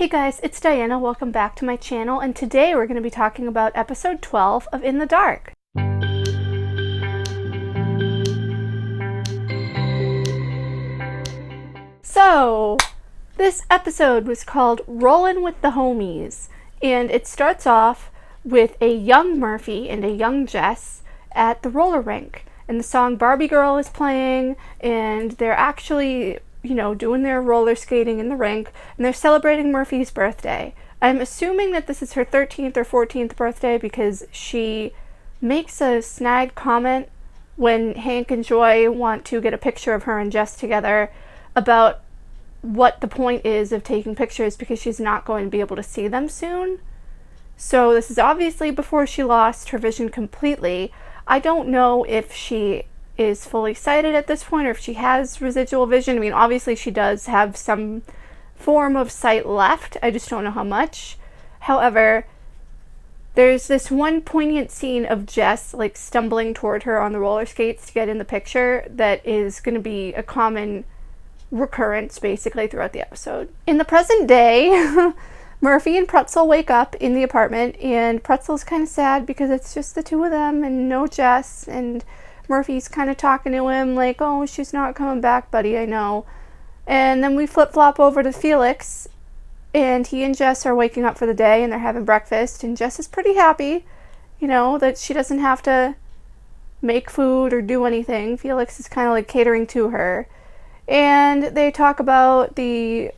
Hey guys, it's Diana. Welcome back to my channel, and today we're going to be talking about episode 12 of In the Dark. So, this episode was called Rollin' with the Homies, and it starts off with a young Murphy and a young Jess at the roller rink, and the song Barbie Girl is playing, and they're actually doing their roller skating in the rink, and they're celebrating Murphy's birthday. I'm assuming that this is her 13th or 14th birthday because she makes a snide comment when Hank and Joy want to get a picture of her and Jess together about what the point is of taking pictures because she's not going to be able to see them soon. So this is obviously before she lost her vision completely. I don't know if she is fully sighted at this point or if she has residual vision. I mean, obviously she does have some form of sight left. I just don't know how much. However, there's this one poignant scene of Jess stumbling toward her on the roller skates to get in the picture that is going to be a common recurrence basically throughout the episode. In the present day, Murphy and Pretzel wake up in the apartment, and Pretzel's kind of sad because it's just the two of them and no Jess, and Murphy's kind of talking to him like, oh, she's not coming back, buddy, I know. And then we flip-flop over to Felix, and he and Jess are waking up for the day, and they're having breakfast, and Jess is pretty happy, that she doesn't have to make food or do anything. Felix is kind of catering to her. And they talk about the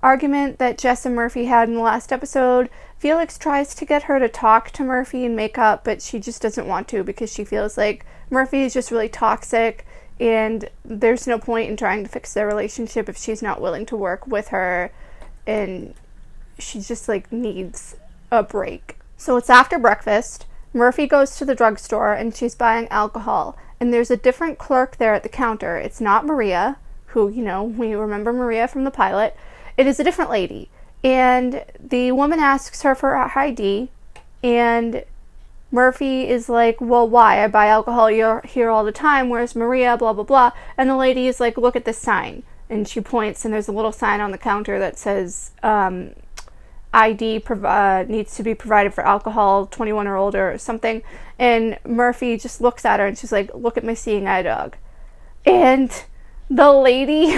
argument that Jess and Murphy had in the last episode. Felix tries to get her to talk to Murphy and make up, but she just doesn't want to because she feels like Murphy is just really toxic and there's no point in trying to fix their relationship if she's not willing to work with her, and she just needs a break. So it's after breakfast. Murphy goes to the drugstore and she's buying alcohol, and there's a different clerk there at the counter. It's not Maria, who, we remember Maria from the pilot. It is a different lady. And the woman asks her for her ID, and Murphy is like, well, why? I buy alcohol here all the time. Where's Maria? Blah, blah, blah. And the lady is like, look at this sign. And she points, and there's a little sign on the counter that says ID needs to be provided for alcohol, 21 or older or something. And Murphy just looks at her, and she's like, look at my seeing eye dog. And the lady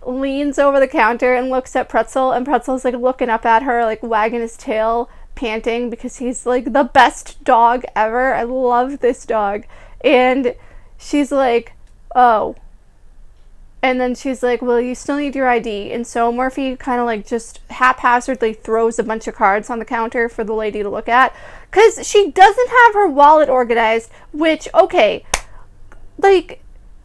leans over the counter and looks at Pretzel, and Pretzel's looking up at her, wagging his tail, panting because he's the best dog ever. I love this dog. And she's like, oh. And then she's like, well, you still need your ID. And so Murphy kind of just haphazardly throws a bunch of cards on the counter for the lady to look at because she doesn't have her wallet organized, which, okay,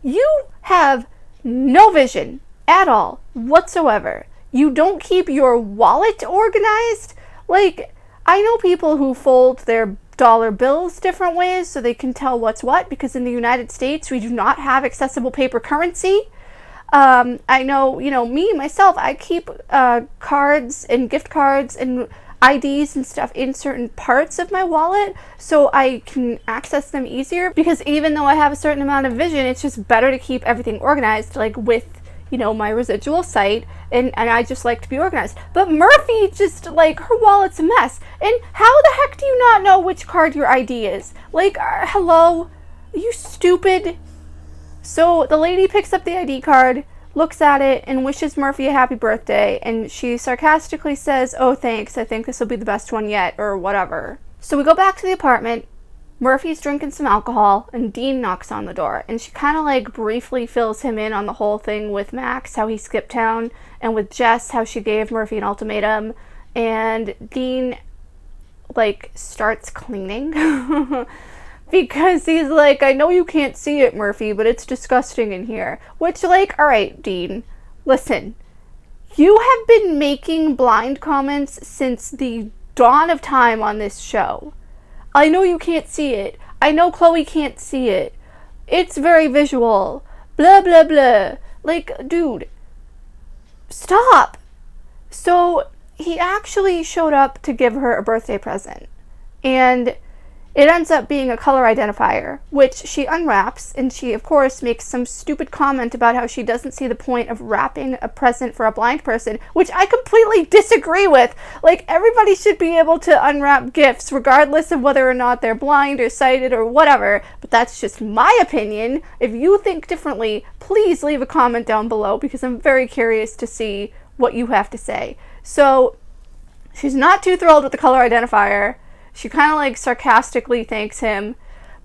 you have no vision at all whatsoever. You don't keep your wallet organized. I know people who fold their dollar bills different ways so they can tell what's what, because in the United States we do not have accessible paper currency. I know, me, myself, I keep cards and gift cards and IDs and stuff in certain parts of my wallet so I can access them easier, because even though I have a certain amount of vision, it's just better to keep everything organized, with, my residual sight, and I just like to be organized. But Murphy just, her wallet's a mess. And how the heck do you not know which card your ID is? Hello? Are you stupid? So the lady picks up the ID card, looks at it, and wishes Murphy a happy birthday, and she sarcastically says, oh, thanks, I think this will be the best one yet, or whatever. So we go back to the apartment. Murphy's drinking some alcohol, and Dean knocks on the door, and she kind of briefly fills him in on the whole thing with Max, how he skipped town, and with Jess, how she gave Murphy an ultimatum, and Dean starts cleaning because he's like, I know you can't see it, Murphy, but it's disgusting in here. Which, all right, Dean, listen, you have been making blind comments since the dawn of time on this show. I know you can't see it. I know Chloe can't see it. It's very visual. Blah, blah, blah. Dude, stop. So he actually showed up to give her a birthday present. And It ends up being a color identifier, which she unwraps, and she, of course, makes some stupid comment about how she doesn't see the point of wrapping a present for a blind person, which I completely disagree with. Like, everybody should be able to unwrap gifts, regardless of whether or not they're blind or sighted or whatever, but that's just my opinion. If you think differently, please leave a comment down below, because I'm very curious to see what you have to say. So, she's not too thrilled with the color identifier. She kind of like sarcastically thanks him,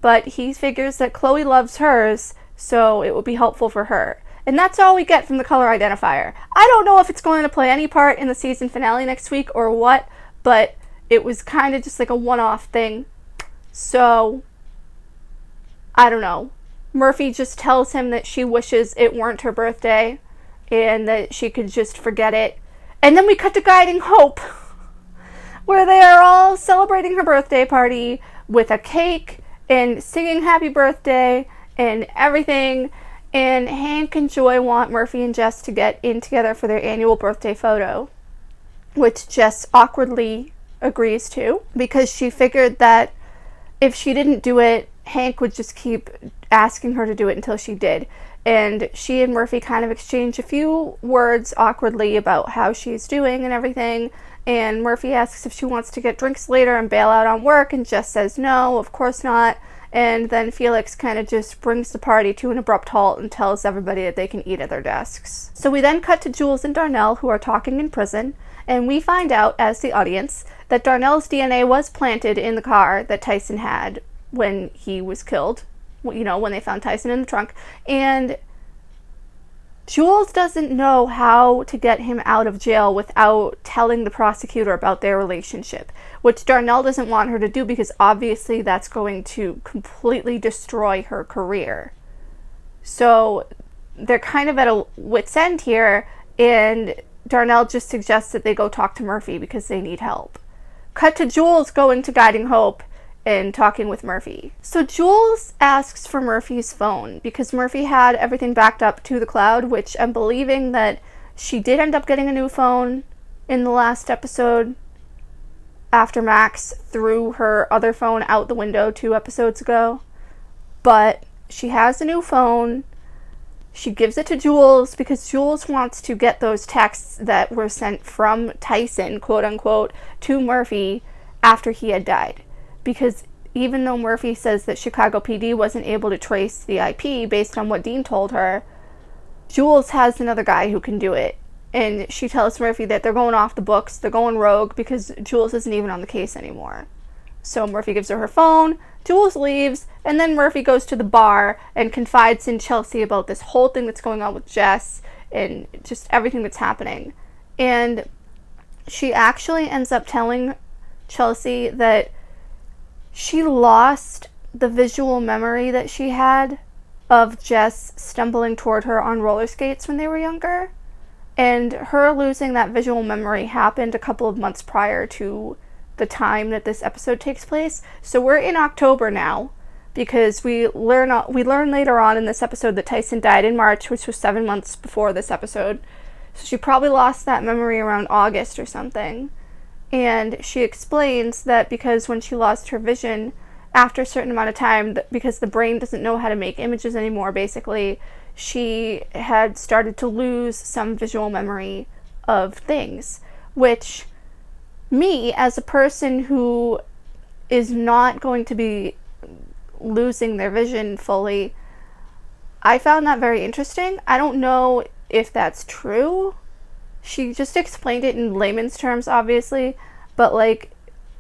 but he figures that Chloe loves hers, so it will be helpful for her. And that's all we get from the color identifier. I don't know if it's going to play any part in the season finale next week or what, but it was kind of just like a one-off thing. So, I don't know. Murphy just tells him that she wishes it weren't her birthday and that she could just forget it. And then we cut to Guiding Hope, where they are all celebrating her birthday party with a cake and singing happy birthday and everything. And Hank and Joy want Murphy and Jess to get in together for their annual birthday photo, which Jess awkwardly agrees to, because she figured that if she didn't do it, Hank would just keep asking her to do it until she did. And she and Murphy kind of exchange a few words awkwardly about how she's doing and everything. And Murphy asks if she wants to get drinks later and bail out on work, and Jess says no, of course not. And then Felix kind of just brings the party to an abrupt halt and tells everybody that they can eat at their desks. So we then cut to Jules and Darnell, who are talking in prison, and we find out, as the audience, that Darnell's DNA was planted in the car that Tyson had when he was killed, you know, when they found Tyson in the trunk. And Jules doesn't know how to get him out of jail without telling the prosecutor about their relationship, which Darnell doesn't want her to do because obviously that's going to completely destroy her career. So they're kind of at a wit's end here, and Darnell just suggests that they go talk to Murphy because they need help. Cut to Jules going to Guiding Hope and talking with Murphy. So Jules asks for Murphy's phone because Murphy had everything backed up to the cloud, which I'm believing that she did end up getting a new phone in the last episode after Max threw her other phone out the window 2 episodes ago. But she has a new phone. She gives it to Jules because Jules wants to get those texts that were sent from Tyson, quote unquote, to Murphy after he had died. Because even though Murphy says that Chicago PD wasn't able to trace the IP based on what Dean told her, Jules has another guy who can do it. And she tells Murphy that they're going off the books, they're going rogue, because Jules isn't even on the case anymore. So Murphy gives her phone, Jules leaves, and then Murphy goes to the bar and confides in Chelsea about this whole thing that's going on with Jess and just everything that's happening. And she actually ends up telling Chelsea that she lost the visual memory that she had of Jess stumbling toward her on roller skates when they were younger. And her losing that visual memory happened a couple of months prior to the time that this episode takes place. So we're in October now, because we learn later on in this episode that Tyson died in March, which was 7 months before this episode. So she probably lost that memory around August or something. And she explains that because when she lost her vision, after a certain amount of time, because the brain doesn't know how to make images anymore, basically, she had started to lose some visual memory of things, which me, as a person who is not going to be losing their vision fully, I found that very interesting. I don't know if that's true. She just explained it in layman's terms, obviously, but like,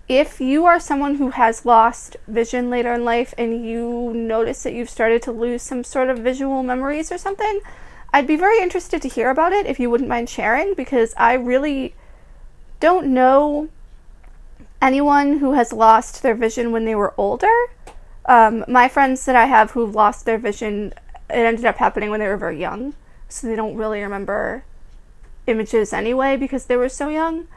if you are someone who has lost vision later in life and you notice that you've started to lose some sort of visual memories or something, I'd be very interested to hear about it if you wouldn't mind sharing, because I really don't know anyone who has lost their vision when they were older. My friends that I have who lost their vision, it ended up happening when they were very young, so they don't really remember images anyway because they were so young,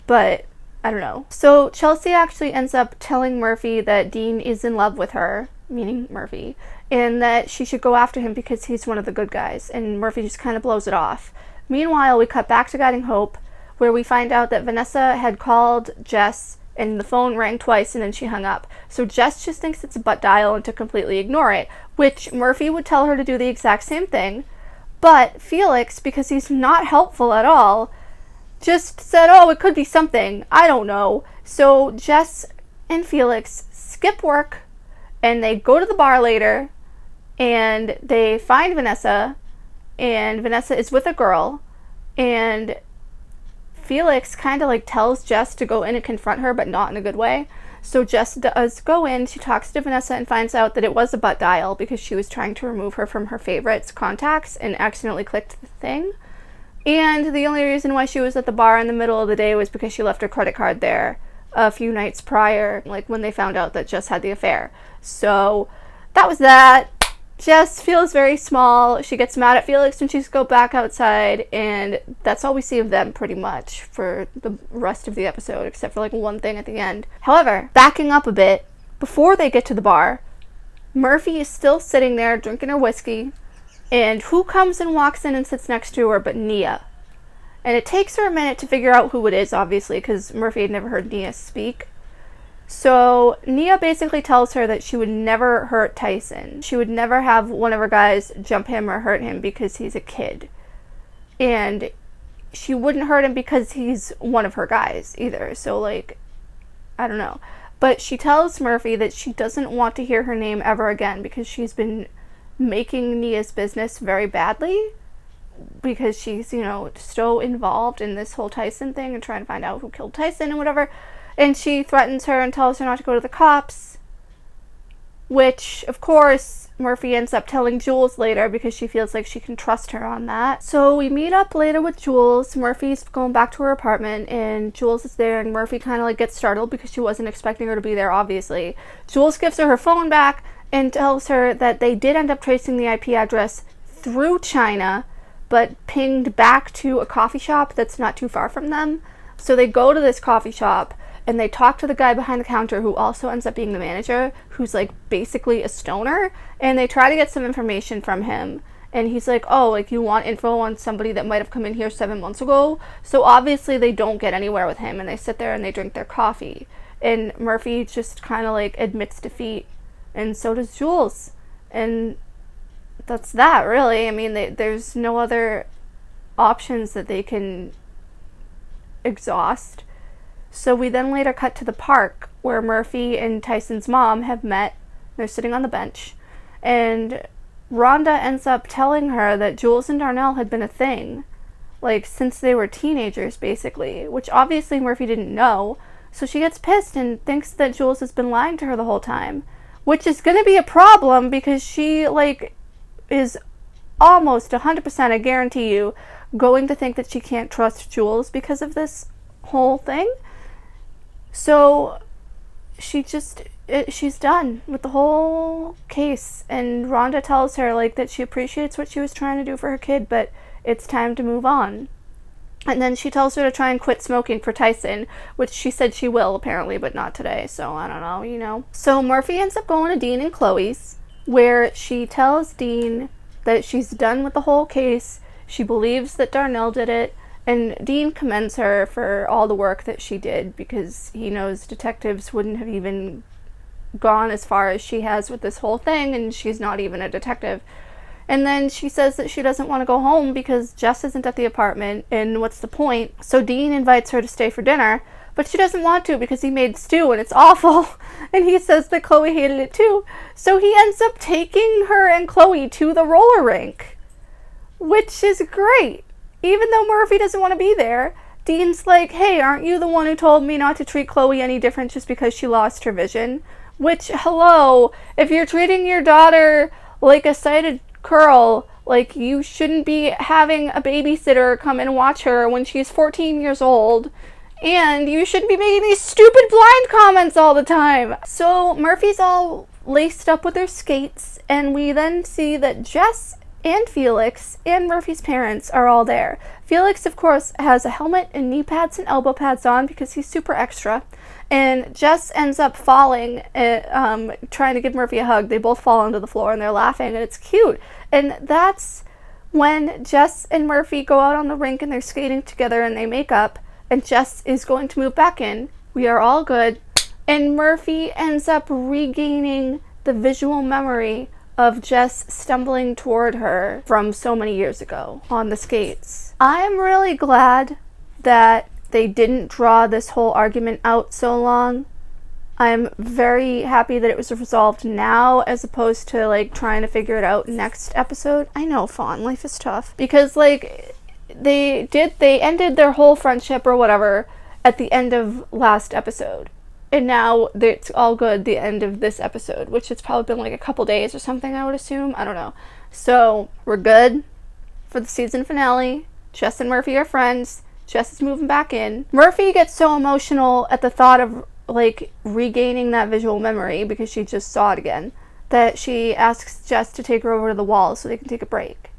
but I don't know. So Chelsea actually ends up telling Murphy that Dean is in love with her, meaning Murphy, and that she should go after him because he's one of the good guys, and Murphy just kind of blows it off. Meanwhile, we cut back to Guiding Hope, where we find out that Vanessa had called Jess and the phone rang twice and then she hung up. So Jess just thinks it's a butt dial and to completely ignore it, which Murphy would tell her to do the exact same thing. But Felix, because he's not helpful at all, just said, oh, it could be something. I don't know. So Jess and Felix skip work and they go to the bar later and they find Vanessa, and Vanessa is with a girl, and Felix kind of like tells Jess to go in and confront her, but not in a good way. So Jess does go in, she talks to Vanessa and finds out that it was a butt dial because she was trying to remove her from her favorites contacts and accidentally clicked the thing. And the only reason why she was at the bar in the middle of the day was because she left her credit card there a few nights prior, like when they found out that Jess had the affair. So that was that. Jess feels very small. She gets mad at Felix when she's go back outside, and that's all we see of them pretty much for the rest of the episode, except for like one thing at the end. However, backing up a bit, before they get to the bar, Murphy is still sitting there drinking her whiskey, and who comes and walks in and sits next to her but Nia? And it takes her a minute to figure out who it is, obviously, because Murphy had never heard Nia speak. So Nia basically tells her that she would never hurt Tyson. She would never have one of her guys jump him or hurt him because he's a kid. And she wouldn't hurt him because he's one of her guys either. So, like, I don't know. But she tells Murphy that she doesn't want to hear her name ever again because she's been making Nia's business very badly. Because she's, you know, so involved in this whole Tyson thing and trying to find out who killed Tyson and whatever. And she threatens her and tells her not to go to the cops, which, of course, Murphy ends up telling Jules later because she feels like she can trust her on that. So we meet up later with Jules. Murphy's going back to her apartment, and Jules is there, and Murphy kind of like gets startled because she wasn't expecting her to be there, obviously. Jules gives her phone back and tells her that they did end up tracing the IP address through China, but pinged back to a coffee shop that's not too far from them. So they go to this coffee shop, and they talk to the guy behind the counter who also ends up being the manager, who's like basically a stoner, and they try to get some information from him. And he's like, oh, like, you want info on somebody that might have come in here 7 months ago? So obviously they don't get anywhere with him, and they sit there and they drink their coffee. And Murphy just kind of like admits defeat, and so does Jules. And that's that, really. I mean, there's no other options that they can exhaust. So we then later cut to the park where Murphy and Tyson's mom have met. They're sitting on the bench. And Rhonda ends up telling her that Jules and Darnell had been a thing, like, since they were teenagers, basically, which obviously Murphy didn't know. So she gets pissed and thinks that Jules has been lying to her the whole time, which is going to be a problem because she, like, is almost 100%, I guarantee you, going to think that she can't trust Jules because of this whole thing. So she's done with the whole case, and Rhonda tells her, like, that she appreciates what she was trying to do for her kid, but it's time to move on. And then she tells her to try and quit smoking for Tyson, which she said she will, apparently, but not today, so I don't know, you know. So Murphy ends up going to Dean and Chloe's, where she tells Dean that she's done with the whole case, she believes that Darnell did it, and Dean commends her for all the work that she did because he knows detectives wouldn't have even gone as far as she has with this whole thing, and she's not even a detective. And then she says that she doesn't want to go home because Jess isn't at the apartment, and what's the point? So Dean invites her to stay for dinner, but she doesn't want to because he made stew and it's awful. And he says that Chloe hated it too. So he ends up taking her and Chloe to the roller rink, which is great. Even though Murphy doesn't want to be there, Dean's like, hey, aren't you the one who told me not to treat Chloe any different just because she lost her vision? Which, hello, if you're treating your daughter like a sighted girl, like, you shouldn't be having a babysitter come and watch her when she's 14 years old. And you shouldn't be making these stupid blind comments all the time. So Murphy's all laced up with her skates, and we then see that Jess and Felix and Murphy's parents are all there. Felix, of course, has a helmet and knee pads and elbow pads on because he's super extra. And Jess ends up falling, trying to give Murphy a hug. They both fall onto the floor and they're laughing, and it's cute. And that's when Jess and Murphy go out on the rink and they're skating together and they make up. And Jess is going to move back in, We are all good. And Murphy ends up regaining the visual memory of Jess stumbling toward her from so many years ago on the skates. I'm really glad that they didn't draw this whole argument out so long. I'm very happy that it was resolved now as opposed to like trying to figure it out next episode. I know, Fawn, life is tough. Because like they ended their whole friendship or whatever at the end of last episode. And now it's all good the end of this episode, which it's probably been like a couple days or something, I would assume. I don't know. So we're good for the season finale. Jess and Murphy are friends. Jess is moving back in. Murphy gets so emotional at the thought of like regaining that visual memory because she just saw it again that she asks Jess to take her over to the wall so they can take a break.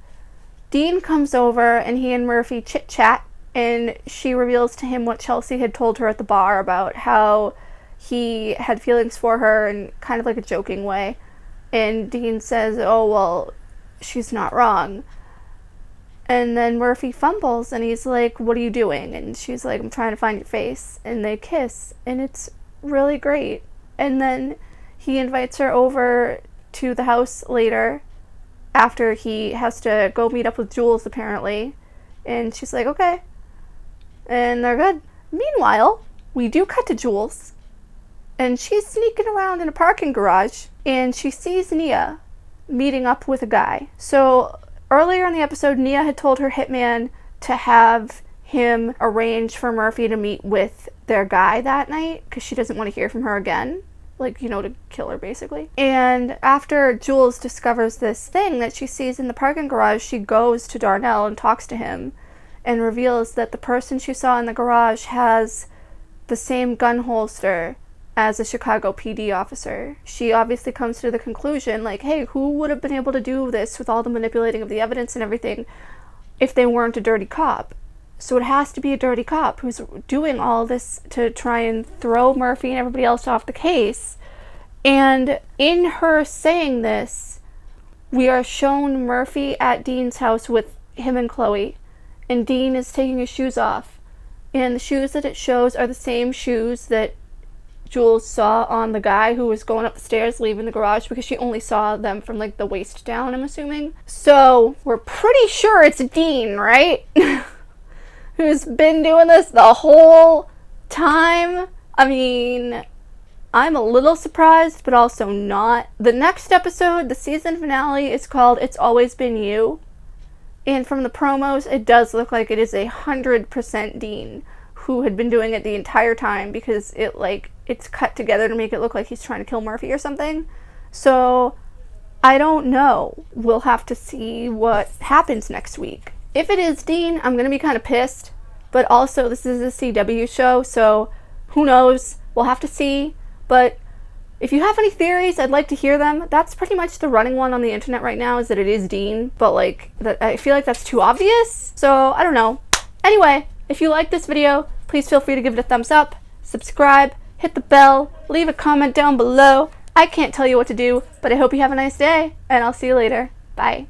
Dean comes over and he and Murphy chit chat, and she reveals to him what Chelsea had told her at the bar about how he had feelings for her in kind of like a joking way. And Dean says, oh, well, she's not wrong. And then Murphy fumbles and he's like, what are you doing? And she's like, I'm trying to find your face. And they kiss and it's really great. And then he invites her over to the house later after he has to go meet up with Jules apparently. And she's like, okay. And they're good. Meanwhile, we do cut to Jules. And she's sneaking around in a parking garage, and she sees Nia meeting up with a guy. So earlier in the episode, Nia had told her hitman to have him arrange for Murphy to meet with their guy that night, because she doesn't want to hear from her again. Like, you know, to kill her, basically. And after Jules discovers this thing that she sees in the parking garage, she goes to Darnell and talks to him, and reveals that the person she saw in the garage has the same gun holster as a Chicago PD officer. She obviously comes to the conclusion, like, hey, who would have been able to do this with all the manipulating of the evidence and everything if they weren't a dirty cop? So it has to be a dirty cop who's doing all this to try and throw Murphy and everybody else off the case. And in her saying this, we are shown Murphy at Dean's house with him and Chloe, and Dean is taking his shoes off. And the shoes that it shows are the same shoes that Jules saw on the guy who was going up the stairs leaving the garage, because she only saw them from like the waist down, I'm assuming. So we're pretty sure it's Dean, right? Who's been doing this the whole time. I mean, I'm a little surprised, but also not. The next episode, the season finale, is called It's Always Been You. And from the promos, it does look like it is 100% Dean, who had been doing it the entire time, because it's cut together to make it look like he's trying to kill Murphy or something. So I don't know. We'll have to see what happens next week. If it is Dean, I'm going to be kind of pissed. But also, this is a CW show, so who knows? We'll have to see. But if you have any theories, I'd like to hear them. That's pretty much the running one on the internet right now, is that it is Dean. But I feel like that's too obvious. So I don't know. Anyway, if you like this video, please feel free to give it a thumbs up, subscribe, hit the bell, leave a comment down below. I can't tell you what to do, but I hope you have a nice day, and I'll see you later. Bye.